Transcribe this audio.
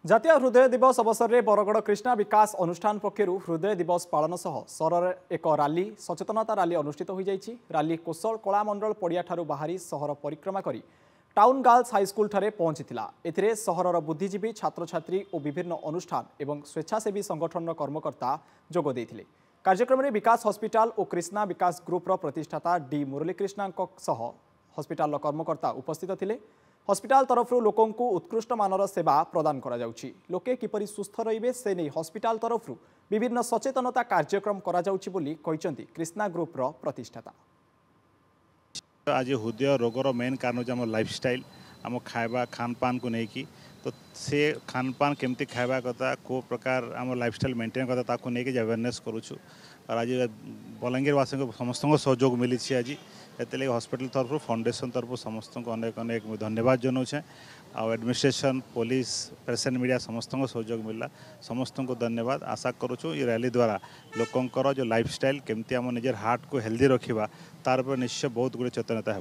জাতীয় হৃদয় দিবস অবসরে বরগড় কৃষ্ণা বিকাশ অনুষ্ঠান পক্ষর হৃদয় দিবস পালন সহ সহরের এক রালি সচেতনতা রালি অনুষ্ঠিত হয়ে যাই। রালি কোশল কলামণ্ডল পড়িয়াঠার বাহারি সহর পরিক্রমা করে টাউন গার্লস হাইস্কুল ঠারে পৌঁছিলা। এতে সহরর বুদ্ধিজীবী ছাত্রছাত্রী ও বিভিন্ন অনুষ্ঠান এবং স্বেচ্ছাসেবী সংগঠনের কর্মকর্তা যোগ দিয়েছিলেন। কার্যক্রমে বিকাশ হসপিটাল ও কৃষ্ণা বিকাশ গ্রুপর প্রতিষ্ঠাতা ডি মুরলীকৃষ্ণাঙ্ক সহ হসপিটাল কর্মকর্তা উপস্থিত ଥିଲେ। हस्पिटाल तरफरु लोकंकु उत्कृष्ट मानर सेवा प्रदान करा जाउछि। लोके किपरि सुस्थ रहिबे से नै हस्पिटाल तरफरु विभिन्न सचेतनता कार्यक्रम करा जाउछि बोली कहिसंती कृष्णा ग्रुपर प्रतिष्ठाता। आज हृदय रोगर मेन कारण होम लाइफस्टाइल आम खावा खान पान को लेकिन तो से खान पान केमती खावा कथा को प्रकार आम लाइफस्टाइल मेंटेन कथा ताको लेकिन अवेयरनेस करूँ। और आज बलांगीरवासी को समस्त सहयोग मिली आज एते हॉस्पिटल तरफ फाउंडेशन तरफ समस्त को अनेक अनेक धन्यवाद जनाऊे। एडमिनिस्ट्रेशन पुलिस प्रेसेंट मीडिया समस्त सहयोग मिला समस्त को धन्यवाद। आशा करूँ ये रैली द्वारा लोकंकर जो लाइफस्टाइल केमती आम निजर हार्ट को हेल्दी रखा तार पर निश्चय बहुत गुड़े चेतनता है।